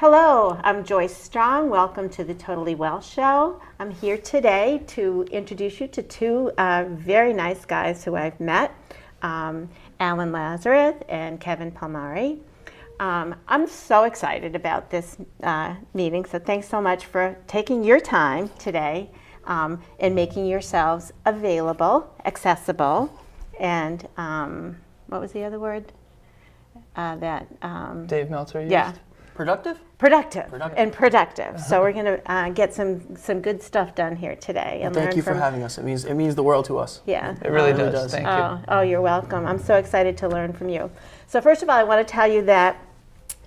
Hello, I'm Joyce Strong. Welcome to the Totally Well Show. I'm here today to introduce you to two very nice guys who I've met, Alan Lazaros and Kevin Palmieri. I'm so excited about this meeting, so thanks so much for taking your time today and making yourselves available, accessible, and what was the other word? Dave Meltzer used? Yeah. Productive. So we're going to get some good stuff done here today. And thank you for having us. It means the world to us. Yeah. It really does. Thank you. Oh, you're welcome. I'm so excited to learn from you. So first of all, I want to tell you that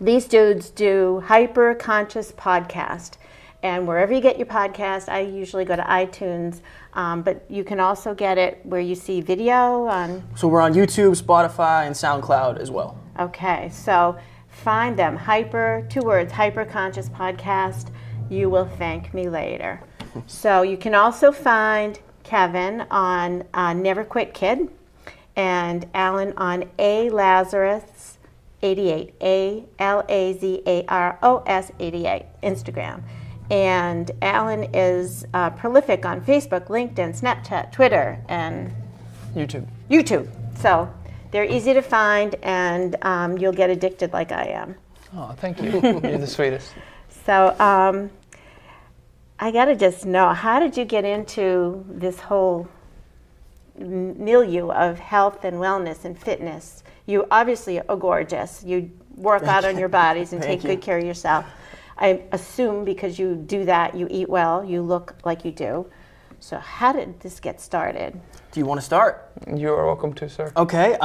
these dudes do Hyper Conscious Podcast. And wherever you get your podcast, I usually go to iTunes, but you can also get it where you see video on. So we're on YouTube, Spotify, and SoundCloud as well. Okay, so find them. Two words, Hyper Conscious Podcast. You will thank me later. So you can also find Kevin on Never Quit Kid and Alan on A Lazaros 88, ALAZAROS 88, Instagram. And Alan is prolific on Facebook, LinkedIn, Snapchat, Twitter, and YouTube. So they're easy to find, and you'll get addicted like I am. Oh, thank you. You're the sweetest. So I got to just know, how did you get into this whole milieu of health and wellness and fitness? You obviously are gorgeous. You work out on your bodies and take good care of yourself. I assume because you do that, you eat well, you look like you do. So how did this get started? Do you want to start? You are welcome to, sir. Okay.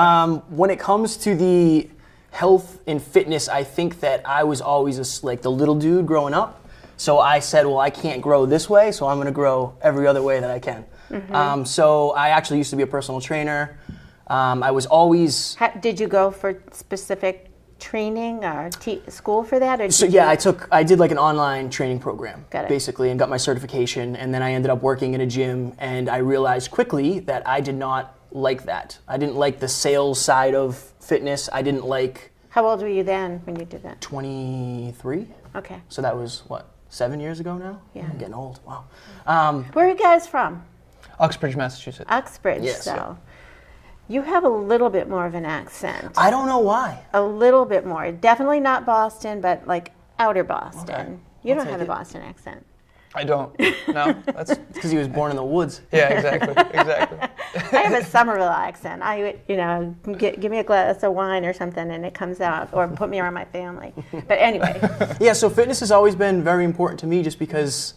When it comes to the health and fitness, I think that I was always like the little dude growing up. So I said, well, I can't grow this way, so I'm going to grow every other way that I can. Mm-hmm. So I actually used to be a personal trainer. I was always... Did you go for specific training or school for that? Or so yeah, I did like an online training program, basically, and got my certification, and then I ended up working in a gym, and I realized quickly that I did not like that. I didn't like the sales side of fitness. I didn't like... How old were you then when you did that? 23. Okay. So that was, 7 years ago now? Yeah. I'm getting old, wow. Where are you guys from? Uxbridge, Massachusetts. Uxbridge, yes, so... Yeah. You have a little bit more of an accent. I don't know why. A little bit more. Definitely not Boston, but like outer Boston. Okay. You don't have a Boston accent. I don't. No, that's because he was born in the woods. Yeah, exactly. I have a Somerville accent. Give me a glass of wine or something, and it comes out, or put me around my family. But anyway. Yeah. So fitness has always been very important to me, just because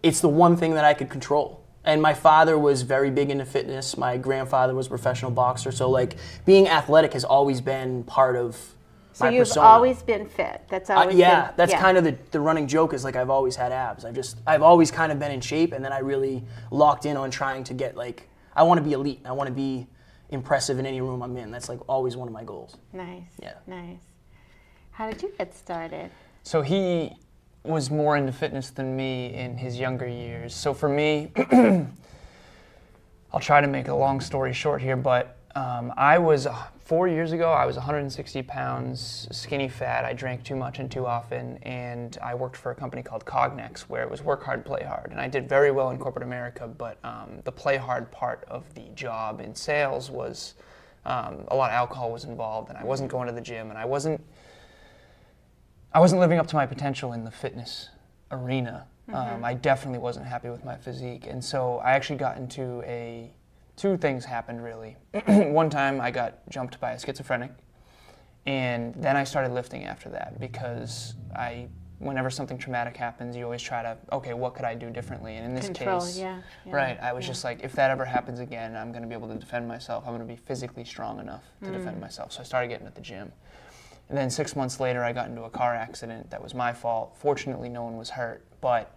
it's the one thing that I could control. And my father was very big into fitness. My grandfather was a professional boxer. So like being athletic has always been part of my persona. So you've always been fit. That's always been, that's kind of the running joke is like I've always had abs. I've always kind of been in shape, and then I really locked in on trying to get I want to be elite. I want to be impressive in any room I'm in. That's like always one of my goals. Nice. Yeah. Nice. How did you get started? So he was more into fitness than me in his younger years. So for me, I'll try to make a long story short here, but I was 4 years ago, I was 160 pounds, skinny fat. I drank too much and too often, and I worked for a company called Cognex, where it was work hard, play hard. And I did very well in corporate America, but the play hard part of the job in sales was a lot of alcohol was involved, and I wasn't going to the gym, and I wasn't living up to my potential in the fitness arena. Mm-hmm. I definitely wasn't happy with my physique. And so I actually got into two things happened really. One time I got jumped by a schizophrenic, and then I started lifting after that, because whenever something traumatic happens, you always try to, okay, what could I do differently? And in this case, right, I was just like, if that ever happens again, I'm gonna be able to defend myself. I'm gonna be physically strong enough to defend myself. So I started getting at the gym. And then 6 months later, I got into a car accident that was my fault. Fortunately, no one was hurt. But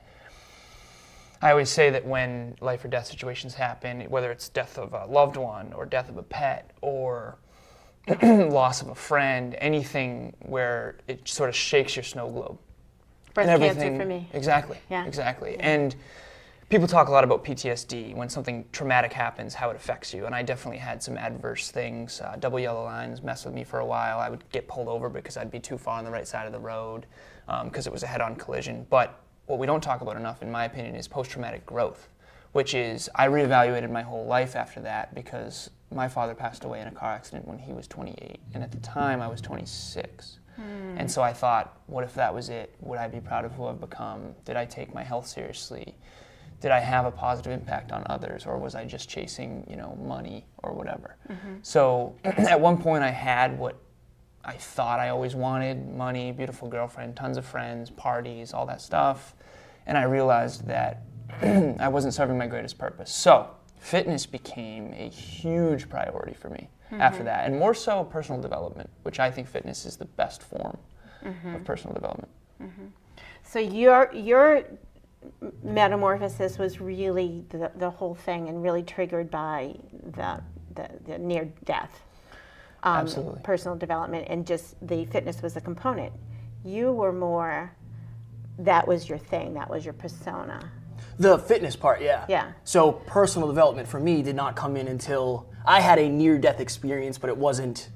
I always say that when life or death situations happen, whether it's death of a loved one or death of a pet or loss of a friend, anything where it sort of shakes your snow globe. Breast cancer for me. Exactly. Yeah. Exactly. Yeah. And people talk a lot about PTSD, when something traumatic happens, how it affects you. And I definitely had some adverse things. Double yellow lines messed with me for a while. I would get pulled over because I'd be too far on the right side of the road because it was a head-on collision. But what we don't talk about enough, in my opinion, is post-traumatic growth, which is I reevaluated my whole life after that because my father passed away in a car accident when he was 28. And at the time, I was 26. And so I thought, what if that was it? Would I be proud of who I've become? Did I take my health seriously? Did I have a positive impact on others, or was I just chasing, money or whatever? So at one point I had what I thought I always wanted: money, beautiful girlfriend, tons of friends, parties, all that stuff. And I realized that I wasn't serving my greatest purpose. So fitness became a huge priority for me after that, and more so personal development, which I think fitness is the best form of personal development. So your metamorphosis was really the whole thing, and really triggered by the near death. Absolutely. Personal development, and just the fitness was a component. You were more, that was your thing, that was your persona. The fitness part, yeah. Yeah. So personal development for me did not come in until I had a near-death experience, but it wasn't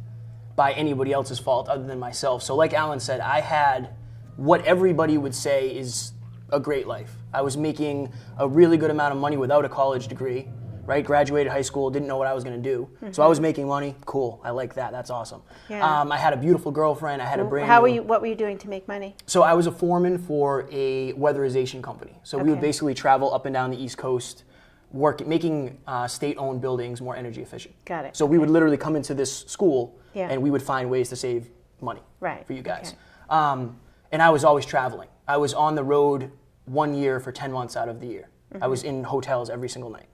by anybody else's fault other than myself. So like Alan said, I had what everybody would say is a great life. I was making a really good amount of money without a college degree, right? Graduated high school, didn't know what I was going to do. So I was making money. Cool. I like that. That's awesome. Yeah. I had a beautiful girlfriend. I had a brand What were you doing to make money? So I was a foreman for a weatherization company. So we would basically travel up and down the East Coast, making state-owned buildings more energy efficient. Got it. So we would literally come into this school Yeah. and we would find ways to save money Right. for you guys. Okay. And I was always traveling. I was on the road 1 year for 10 months out of the year. I was in hotels every single night.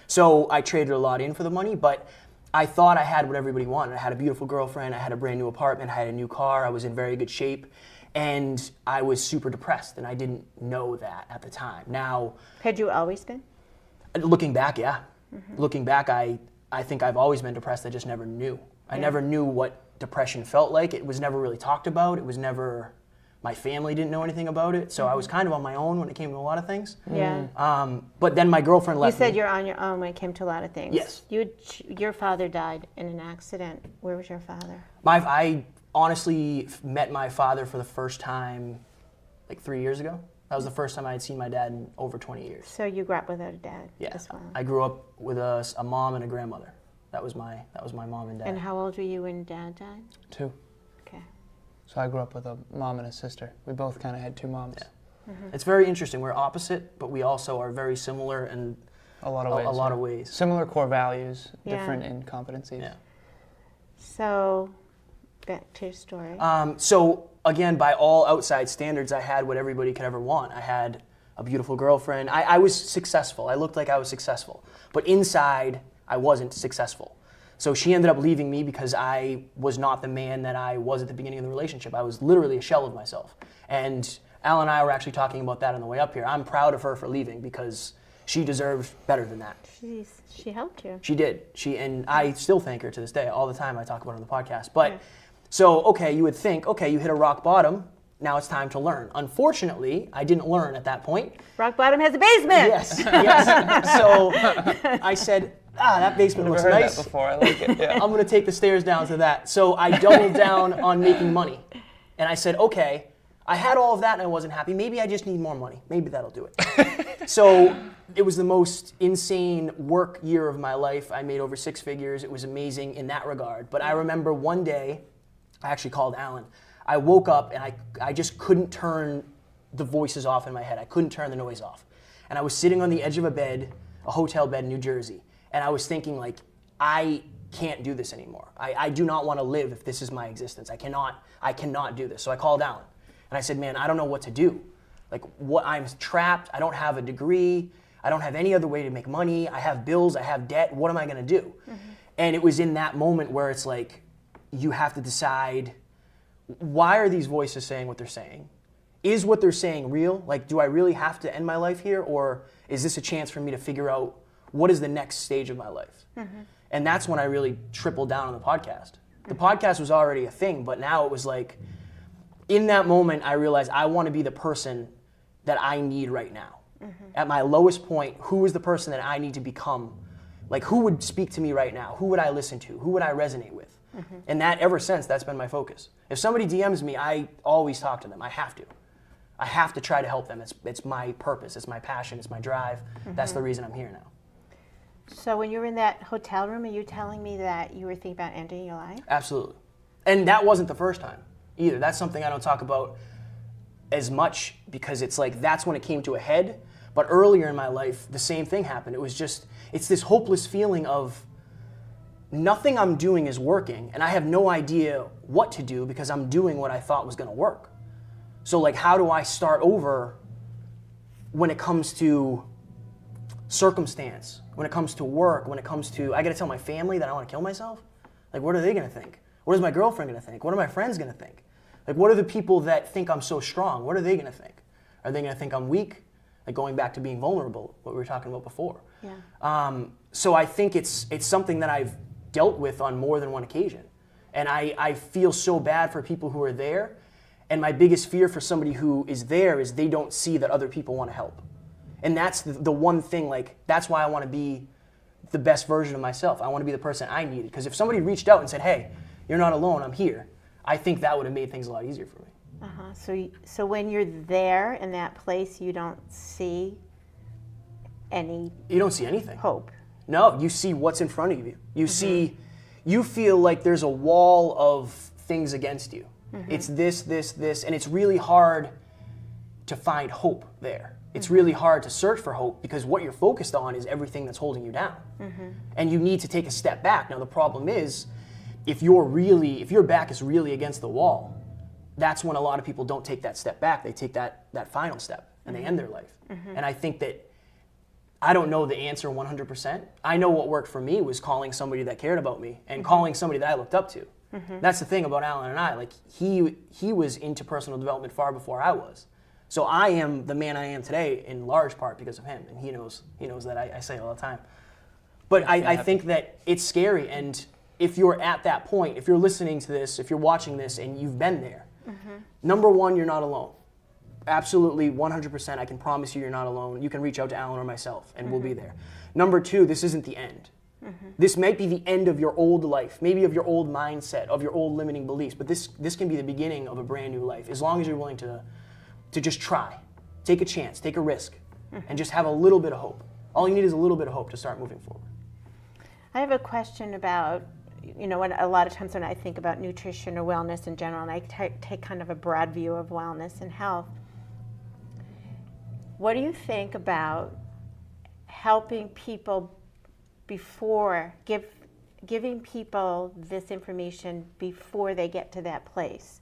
So I traded a lot in for the money, but I thought I had what everybody wanted. I had a beautiful girlfriend, I had a brand new apartment, I had a new car, I was in very good shape, and I was super depressed, and I didn't know that at the time. Now, Had you always been? looking back, yeah. Looking back, I think I've always been depressed, I just never knew. I never knew what depression felt like. It was never really talked about. It was never, my family didn't know anything about it, so I was kind of on my own when it came to a lot of things. Yeah. But then my girlfriend left You said me. you're on your own when it came to a lot of things. Yes. Your father died in an accident. Where was your father? I honestly met my father for the first time like 3 years ago. That was the first time I had seen my dad in over 20 years. So you grew up without a dad Yeah. as well. I grew up with a mom and a grandmother. That was my mom and dad. And how old were you when Dad died? 2. Okay. So I grew up with a mom and a sister. We both kind of had 2 moms. Yeah. It's very interesting. We're opposite, but we also are very similar in A lot of ways. a lot of ways. Similar core values, Yeah. different in competencies. Yeah. So, back to your story. So again, by all outside standards, I had what everybody could ever want. I had a beautiful girlfriend. I was successful. I looked like I was successful. But inside, I wasn't successful. So she ended up leaving me because I was not the man that I was at the beginning of the relationship. I was literally a shell of myself. And Al and I were actually talking about that on the way up here. I'm proud of her for leaving because she deserved better than that. She helped you. She did. And I still thank her to this day. All the time I talk about it on the podcast. But so, okay, you would think, okay, you hit a rock bottom. Now it's time to learn. Unfortunately, I didn't learn at that point. Rock bottom has a basement. Yes. So I said, that basement looks I've heard nice. that before. I like it. Yeah. I'm going to take the stairs down to that. So I doubled down on making money. And I said, okay, I had all of that and I wasn't happy. Maybe I just need more money. Maybe that'll do it. So it was the most insane work year of my life. I made over 6 figures. It was amazing in that regard. But I remember one day, I actually called Alan. I woke up and I just couldn't turn the voices off in my head. I couldn't turn the noise off. And I was sitting on the edge of a bed, a hotel bed in New Jersey. And I was thinking, like, I can't do this anymore. I do not want to live if this is my existence. I cannot do this. So I called Alan. And I said, man, I don't know what to do. Like, I'm trapped. I don't have a degree. I don't have any other way to make money. I have bills. I have debt. What am I going to do? And it was in that moment where it's like, you have to decide, why are these voices saying what they're saying? Is what they're saying real? Like, do I really have to end my life here? Or is this a chance for me to figure out what is the next stage of my life? And that's when I really tripled down on the podcast. The podcast was already a thing, but now it was like, in that moment, I realized I want to be the person that I need right now. At my lowest point, who is the person that I need to become? Like, who would speak to me right now? Who would I listen to? Who would I resonate with? And that, ever since, that's been my focus. If somebody DMs me, I always talk to them. I have to. I have to try to help them. It's my purpose. It's my passion. It's my drive. That's the reason I'm here now. So when you were in that hotel room, are you telling me that you were thinking about ending your life? Absolutely. And that wasn't the first time either. That's something I don't talk about as much because it's like that's when it came to a head. But earlier in my life, the same thing happened. It was just, it's this hopeless feeling of nothing I'm doing is working, and I have no idea what to do because I'm doing what I thought was going to work. So, like, how do I start over when it comes to circumstance, when it comes to work, when it comes to, I got to tell my family that I want to kill myself? Like, what are they going to think? What is my girlfriend going to think? What are my friends going to think? Like, what are the people that think I'm so strong? What are they going to think? Are they going to think I'm weak? Like, going back to being vulnerable, what we were talking about before. Yeah. So I think it's something that I've dealt with on more than one occasion. And I feel so bad for people who are there. And my biggest fear for somebody who is there is they don't see that other people want to help. And that's the one thing, like, that's why I want to be the best version of myself. I want to be the person I needed. Because if somebody reached out and said, hey, you're not alone, I'm here, I think that would have made things a lot easier for me. So when you're there in that place, you don't see any... You don't see anything. Hope. No, you see what's in front of you. You see, you feel like there's a wall of things against you. It's this, and it's really hard to find hope there. It's really hard to search for hope because what you're focused on is everything that's holding you down. And you need to take a step back. Now the problem is, if your back is really against the wall, that's when a lot of people don't take that step back. They take that final step and they end their life. And I think that I don't know the answer 100%. I know what worked for me was calling somebody that cared about me and calling somebody that I looked up to. That's the thing about Alan and I. Like, he was into personal development far before I was. So I am the man I am today in large part because of him, and he knows that I say it all the time. But I think that it's scary, and if you're at that point, if you're listening to this, if you're watching this and you've been there, number one, you're not alone. Absolutely, 100%, I can promise you're not alone. You can reach out to Alan or myself, and we'll be there. Number two, this isn't the end. This might be the end of your old life, maybe of your old mindset, of your old limiting beliefs, but this can be the beginning of a brand new life, as long as you're willing to just try, take a chance, take a risk, and just have a little bit of hope. All you need is a little bit of hope to start moving forward. I have a question about, when a lot of times when I think about nutrition or wellness in general, and I take kind of a broad view of wellness and health, what do you think about helping people giving people this information before they get to that place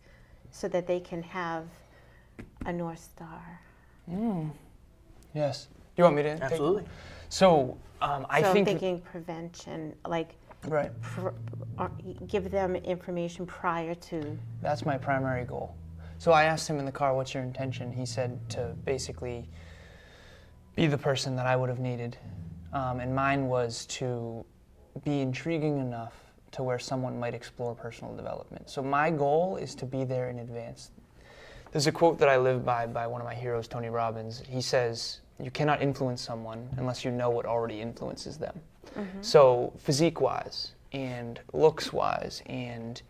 so that they can have a North Star? Yes. Do you want me to? Absolutely. So I think... I'm thinking prevention, like right. Give them information prior to... That's my primary goal. So I asked him in the car, what's your intention? He said to basically be the person that I would have needed. And mine was to be intriguing enough to where someone might explore personal development. So my goal is to be there in advance. There's a quote that I live by one of my heroes, Tony Robbins. He says, you cannot influence someone unless you know what already influences them. So physique-wise and looks-wise and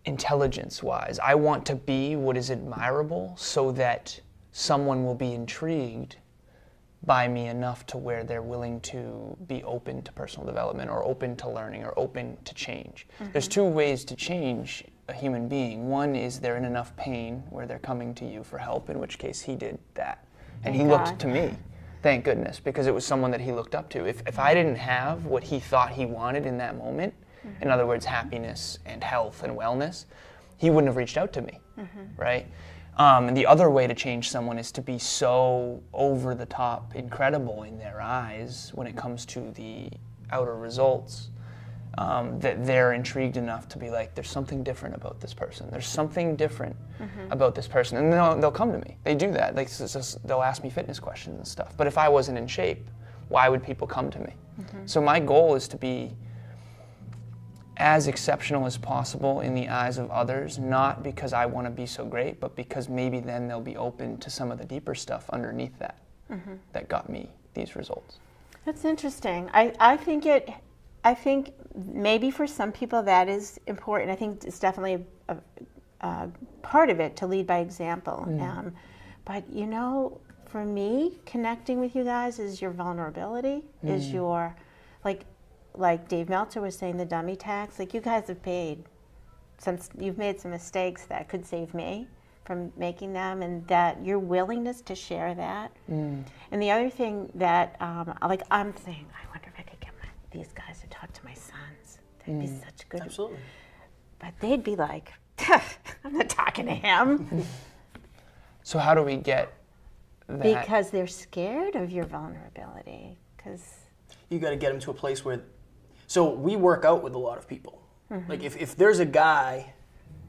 intelligence-wise, I want to be what is admirable so that someone will be intrigued by me enough to where they're willing to be open to personal development or open to learning or open to change. There's two ways to change a human being. One is they're in enough pain where they're coming to you for help, in which case he did that. And he looked to me, thank goodness, because it was someone that he looked up to. If I didn't have what he thought he wanted in that moment, in other words, happiness and health and wellness, he wouldn't have reached out to me, right? And the other way to change someone is to be so over-the-top incredible in their eyes when it comes to the outer results that they're intrigued enough to be like, there's something different about this person. There's something different about this person. And they'll come to me. They do that. Like, they'll ask me fitness questions and stuff. But if I wasn't in shape, why would people come to me? So my goal is to be as exceptional as possible in the eyes of others, not because I want to be so great, but because maybe then they'll be open to some of the deeper stuff underneath that that got me these results. That's interesting. I think maybe for some people that is important. I think it's definitely a part of it to lead by example. But you know, for me, connecting with you guys is your vulnerability, is your, like Dave Meltzer was saying, the dummy tax. Like, you guys have paid, you've made some mistakes that could save me from making them, and that your willingness to share that. And the other thing that, I'm saying, I wonder if I could get these guys to talk to my sons. They'd be such good. Absolutely. But they'd be like, I'm not talking to him. So how do we get that? Because they're scared of your vulnerability. Because You got to get them to a place where, so we work out with a lot of people. Like if there's a guy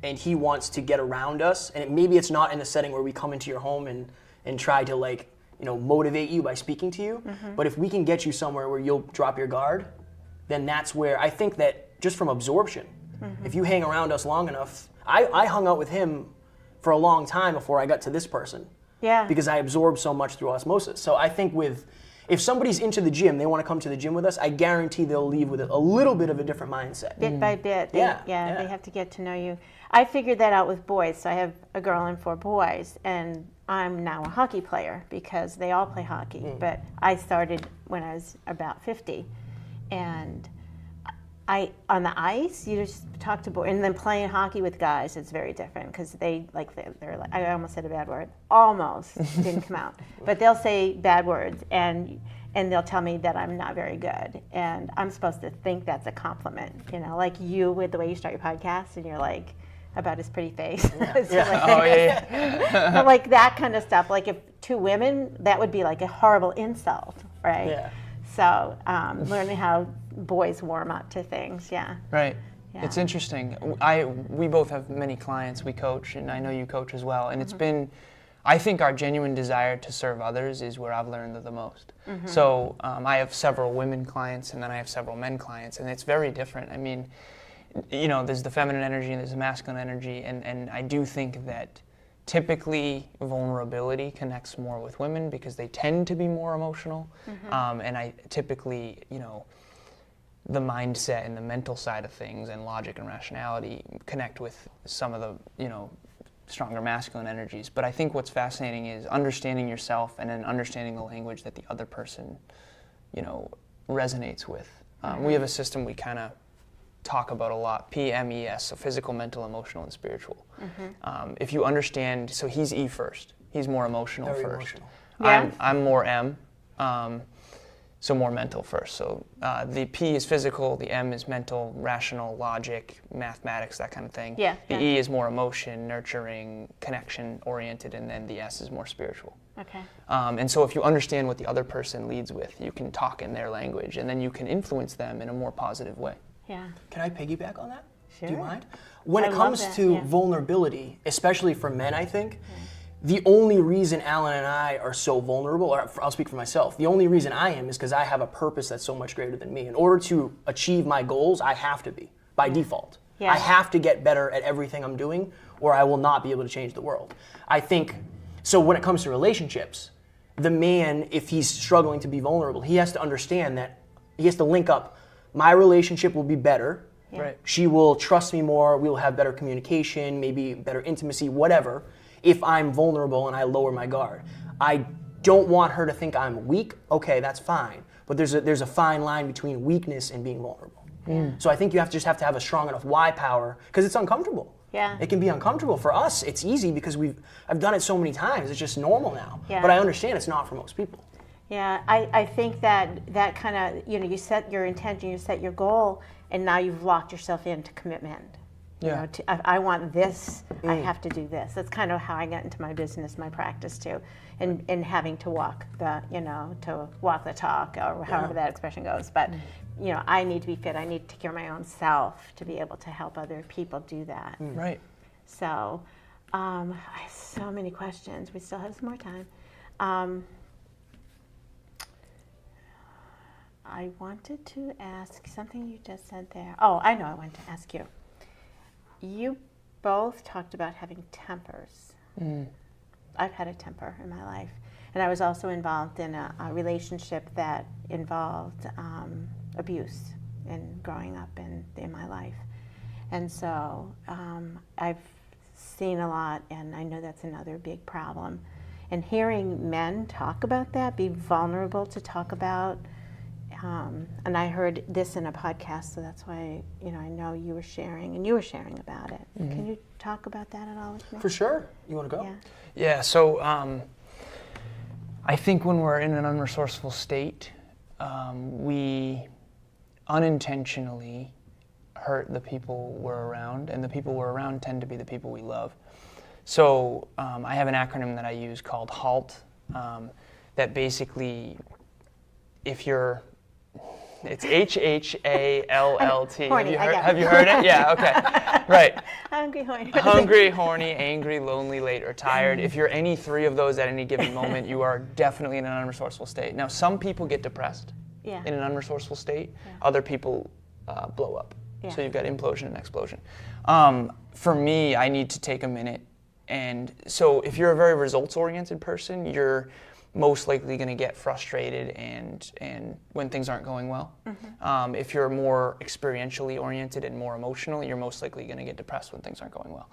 and he wants to get around us, and maybe it's not in the setting where we come into your home and try to, like, you know, motivate you by speaking to you, but if we can get you somewhere where you'll drop your guard, then that's where I think that just from absorption, if you hang around us long enough, I hung out with him for a long time before I got to this person. Yeah. Because I absorbed so much through osmosis. So I think if somebody's into the gym, they want to come to the gym with us, I guarantee they'll leave with a little bit of a different mindset. Bit by bit. They Yeah. have to get to know you. I figured that out with boys. So I have a girl and 4 boys, and I'm now a hockey player because they all play hockey. But I started when I was about 50. And on the ice, you just talk to boys, and then playing hockey with guys, it's very different because they're like, I almost said a bad word, almost didn't come out, but they'll say bad words, and they'll tell me that I'm not very good, and I'm supposed to think that's a compliment, you know, like you with the way you start your podcast, and you're like, about his pretty face. But like that kind of stuff, like if 2 women, that would be like a horrible insult, right? Yeah. So learning how boys warm up to things, Right. Yeah. It's interesting. We both have many clients we coach, and I know you coach as well. And it's been, I think our genuine desire to serve others is where I've learned the most. So I have several women clients, and then I have several men clients, and it's very different. I mean, you know, there's the feminine energy and there's the masculine energy, and I do think that typically vulnerability connects more with women because they tend to be more emotional, and I typically, you know, the mindset and the mental side of things and logic and rationality connect with some of the, you know, stronger masculine energies. But I think what's fascinating is understanding yourself and then understanding the language that the other person, you know, resonates with. We have a system we kind of talk about a lot, PMES, so physical, mental, emotional, and spiritual. If you understand, so he's E first. He's more emotional Very first. emotional. Yeah. I'm more M, so more mental first. So the P is physical, the M is mental, rational, logic, mathematics, that kind of thing. Yeah, The yeah. E is more emotion, nurturing, connection-oriented, and then the S is more spiritual. Okay. And so if you understand what the other person leads with, you can talk in their language, and then you can influence them in a more positive way. Yeah. Can I piggyback on that? Sure. Do you mind? When I it love comes that, to yeah. vulnerability, especially for men, I think, the only reason Alan and I are so vulnerable, or I'll speak for myself, the only reason I am is because I have a purpose that's so much greater than me. In order to achieve my goals, I have to be, by default. Yeah. I have to get better at everything I'm doing, or I will not be able to change the world. I think, so when it comes to relationships, the man, if he's struggling to be vulnerable, he has to understand that he has to link up, my relationship will be better, Right. she will trust me more, we will have better communication, maybe better intimacy, whatever, if I'm vulnerable and I lower my guard. I don't want her to think I'm weak, okay, that's fine. But there's a fine line between weakness and being vulnerable. So I think you just have to have a strong enough why power, because it's uncomfortable. Yeah. It can be uncomfortable. For us, it's easy because I've done it so many times, it's just normal now. Yeah. But I understand it's not for most people. Yeah, I think that kind of, you know, you set your intention, you set your goal, and now you've locked yourself into commitment. You Yeah. know, I want this, I have to do this. That's kind of how I got into my business, my practice too, and having to walk the, you know, to walk the talk, or however that expression goes. But, you know, I need to be fit. I need to take care of my own self to be able to help other people do that. Right. So, I have so many questions. We still have some more time. I wanted to ask something you just said there. Oh, I know I wanted to ask you. You both talked about having tempers. I've had a temper in my life. And I was also involved in a relationship that involved abuse in growing up in my life. And so I've seen a lot, and I know that's another big problem. And hearing men talk about that, be vulnerable to talk about, and I heard this in a podcast, so that's why I know you were sharing, and you were sharing about it. Can you talk about that at all with me? For sure. You want to go? Yeah. Yeah, so I think when we're in an unresourceful state, we unintentionally hurt the people we're around, and the people we're around tend to be the people we love. So I have an acronym that I use called HALT, that basically, if you're, it's HHALLT. Horny, Have you heard it? Yeah, okay. Right. Hungry, horny. Hungry, horny, angry, lonely, late, or tired. If you're any three of those at any given moment, you are definitely in an unresourceful state. Now, some people get depressed in an unresourceful state. Yeah. Other people blow up. Yeah. So you've got implosion and explosion. For me, I need to take a minute. And so if you're a very results-oriented person, you're most likely going to get frustrated and when things aren't going well. If you're more experientially oriented and more emotional, you're most likely going to get depressed when things aren't going well.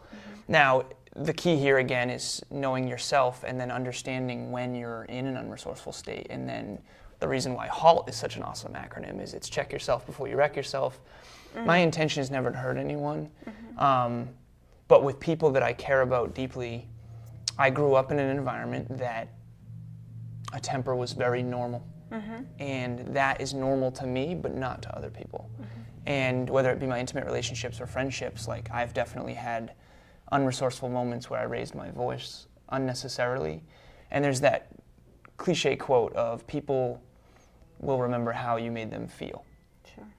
Now, the key here again is knowing yourself and then understanding when you're in an unresourceful state. And then the reason why HALT is such an awesome acronym is it's check yourself before you wreck yourself. My intention is never to hurt anyone. But with people that I care about deeply, I grew up in an environment that a temper was very normal. And that is normal to me, but not to other people. And whether it be my intimate relationships or friendships, like I've definitely had unresourceful moments where I raised my voice unnecessarily. And there's that cliche quote of people will remember how you made them feel.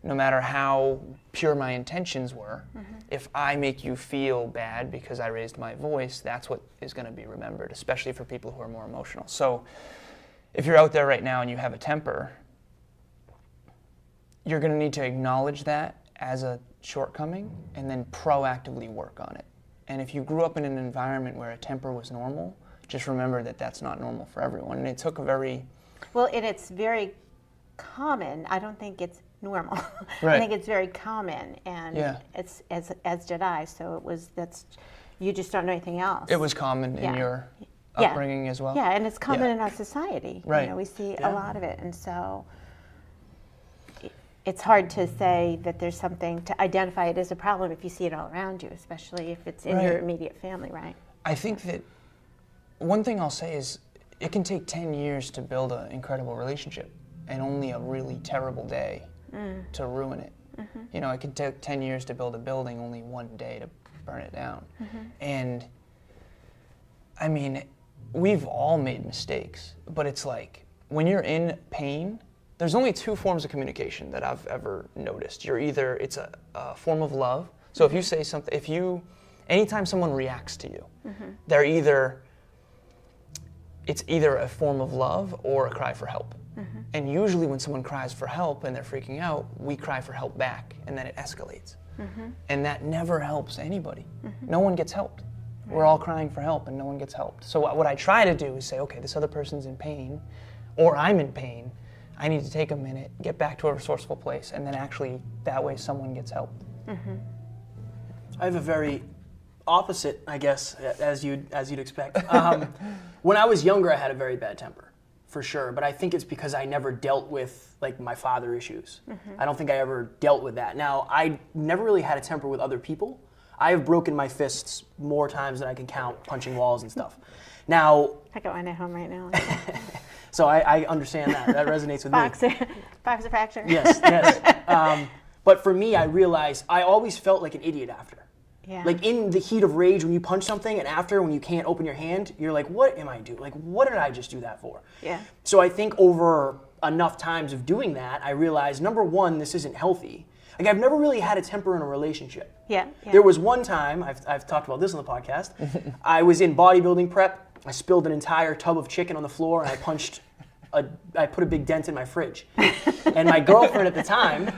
No matter how pure my intentions were, if I make you feel bad because I raised my voice, that's what is going to be remembered, especially for people who are more emotional. So if you're out there right now and you have a temper, you're going to need to acknowledge that as a shortcoming and then proactively work on it. And if you grew up in an environment where a temper was normal, just remember that that's not normal for everyone. And it took a very... Well, and it's very common. I don't think it's normal. Right. I think it's very common, and it's as did I. So you just don't know anything else. It was common in your upbringing as well. Yeah, and it's common in our society. Right. We see a lot of it, and so it's hard to say that there's something to identify it as a problem if you see it all around you, especially if it's in your immediate family, right? I think that one thing I'll say is it can take 10 years to build an incredible relationship, and only a really terrible day to ruin it. It can take 10 years to build a building, only one day to burn it down. And I mean, we've all made mistakes, but it's like when you're in pain, there's only two forms of communication that I've ever noticed. It's a form of love. So if you say something, anytime someone reacts to you, it's either a form of love or a cry for help. And usually when someone cries for help and they're freaking out, we cry for help back, and then it escalates. And that never helps anybody. No one gets helped. We're all crying for help and no one gets helped. So what I try to do is say, okay, this other person's in pain, or I'm in pain. I need to take a minute, get back to a resourceful place, and then actually that way someone gets help. I have a very opposite, I guess, as you'd expect. When I was younger, I had a very bad temper, for sure. But I think it's because I never dealt with my father issues. I don't think I ever dealt with that. Now, I never really had a temper with other people. I have broken my fists more times than I can count, punching walls and stuff. Now, I got one at home right now. so I understand that. That resonates with me. Boxer fracture. Yes. But for me, I realized I always felt like an idiot after. Yeah. Like in the heat of rage when you punch something, and after when you can't open your hand, you're like, what am I doing? Like, what did I just do that for? Yeah. So I think over enough times of doing that, I realized, number one, this isn't healthy. Like, I've never really had a temper in a relationship. Yeah. There was one time, I've talked about this on the podcast, I was in bodybuilding prep, I spilled an entire tub of chicken on the floor, and I punched I put a big dent in my fridge. And my girlfriend at the time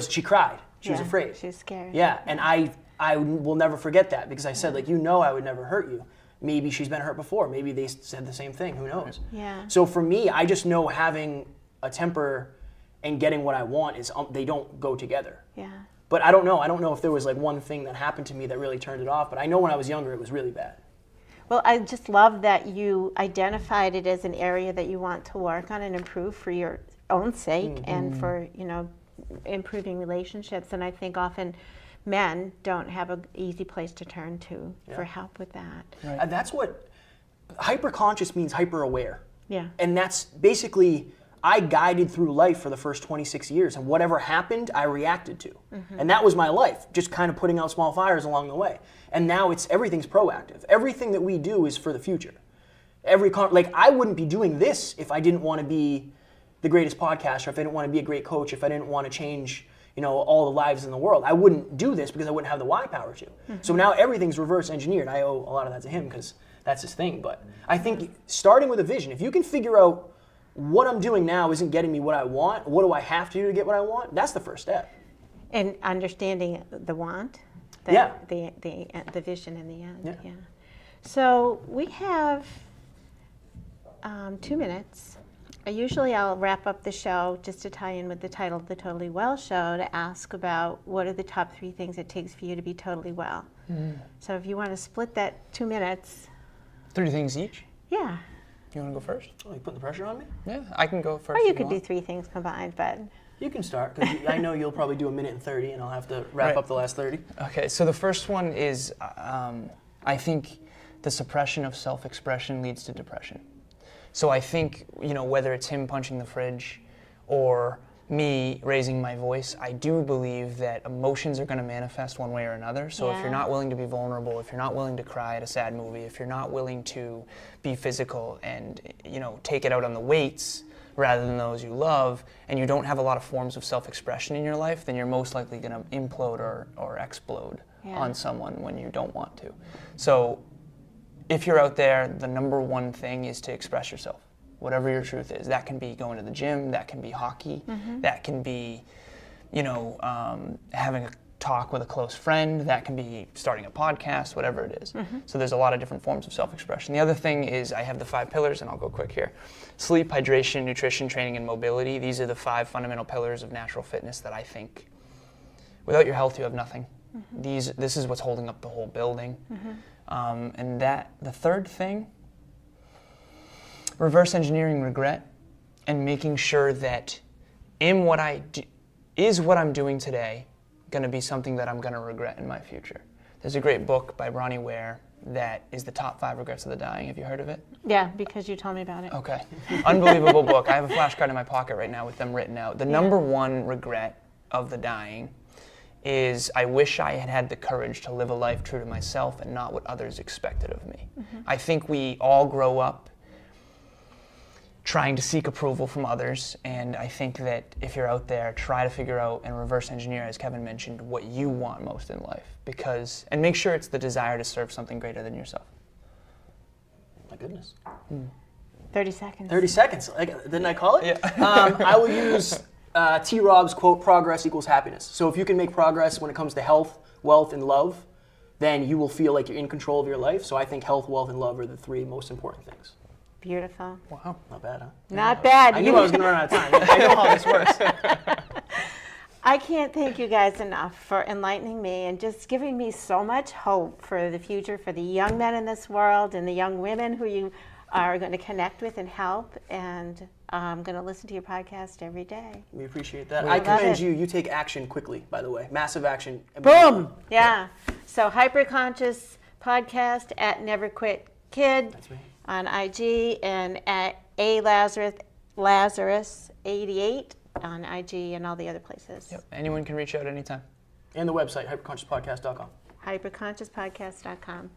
she cried. She was afraid. She was scared. Yeah, and I will never forget that because I said, like, I would never hurt you. Maybe she's been hurt before. Maybe they said the same thing. Who knows? Yeah. So for me, I just know having a temper and getting what I want they don't go together. Yeah. But I don't know. I don't know if there was like one thing that happened to me that really turned it off. But I know when I was younger, it was really bad. Well, I just love that you identified it as an area that you want to work on and improve for your own sake and for, improving relationships. And I think often men don't have an easy place to turn to for help with that. Right. And that's what hyper-conscious means, hyper-aware. Yeah. And that's basically, I guided through life for the first 26 years, and whatever happened, I reacted to. And that was my life, just kind of putting out small fires along the way. And now everything's proactive. Everything that we do is for the future. I wouldn't be doing this if I didn't want to be the greatest podcaster, if I didn't want to be a great coach, if I didn't want to change, all the lives in the world. I wouldn't do this because I wouldn't have the why power to. So now everything's reverse engineered. I owe a lot of that to him because that's his thing. But I think starting with a vision, if you can figure out what I'm doing now isn't getting me what I want, what do I have to do to get what I want? That's the first step. And understanding the want, Yeah. the vision in the end. Yeah. So we have 2 minutes. Usually I'll wrap up the show just to tie in with the title of the Totally Well Show to ask about what are the top 3 things it takes for you to be totally well. So if you want to split that 2 minutes. 3 things each? Yeah. You want to go first? Oh, you putting the pressure on me? Yeah, I can go first. Or you if could do want. 3 things combined, but. You can start, because I know you'll probably do 1:30, and I'll have to wrap up the last 30. Okay, so the first one is, I think the suppression of self-expression leads to depression. So I think, whether it's him punching the fridge or me raising my voice, I do believe that emotions are going to manifest one way or another. So if you're not willing to be vulnerable, if you're not willing to cry at a sad movie, if you're not willing to be physical and, take it out on the weights rather than those you love, and you don't have a lot of forms of self-expression in your life, then you're most likely going to implode or explode on someone when you don't want to. So if you're out there, the number one thing is to express yourself, whatever your truth is. That can be going to the gym, that can be hockey, that can be, having a talk with a close friend, that can be starting a podcast, whatever it is. So there's a lot of different forms of self-expression. The other thing is I have the 5 pillars, and I'll go quick here. Sleep, hydration, nutrition, training, and mobility. These are the 5 fundamental pillars of natural fitness that I think, without your health, you have nothing. This is what's holding up the whole building. And the third thing, reverse engineering regret and making sure that what I'm doing today going to be something that I'm going to regret in my future. There's a great book by Bronnie Ware that is the top 5 regrets of the dying. Have you heard of it? Yeah, because you told me about it. Okay. Unbelievable book. I have a flashcard in my pocket right now with them written out. The number one regret of the dying is I wish I had had the courage to live a life true to myself and not what others expected of me. I think we all grow up trying to seek approval from others, and I think that if you're out there, try to figure out and reverse engineer, as Kevin mentioned, what you want most in life, and make sure it's the desire to serve something greater than yourself. My goodness. 30 seconds. 30 seconds. Didn't I call it? Yeah. I will use T. Rob's quote, progress equals happiness. So if you can make progress when it comes to health, wealth, and love, then you will feel like you're in control of your life. So I think health, wealth, and love are the 3 most important things. Beautiful. Wow. Not bad, huh? Not bad. I knew I was going to run out of time. I know how this works. I can't thank you guys enough for enlightening me and just giving me so much hope for the future, for the young men in this world and the young women who you are going to connect with and help. And I'm going to listen to your podcast every day. We appreciate that. I commend you. You take action quickly, by the way. Massive action. Boom! Yeah. So Hyperconscious Podcast at Never Quit Kid. That's me. On IG, and at Lazaros88 on IG and all the other places. Yep. Anyone can reach out anytime. And the website, hyperconsciouspodcast.com. Hyperconsciouspodcast.com.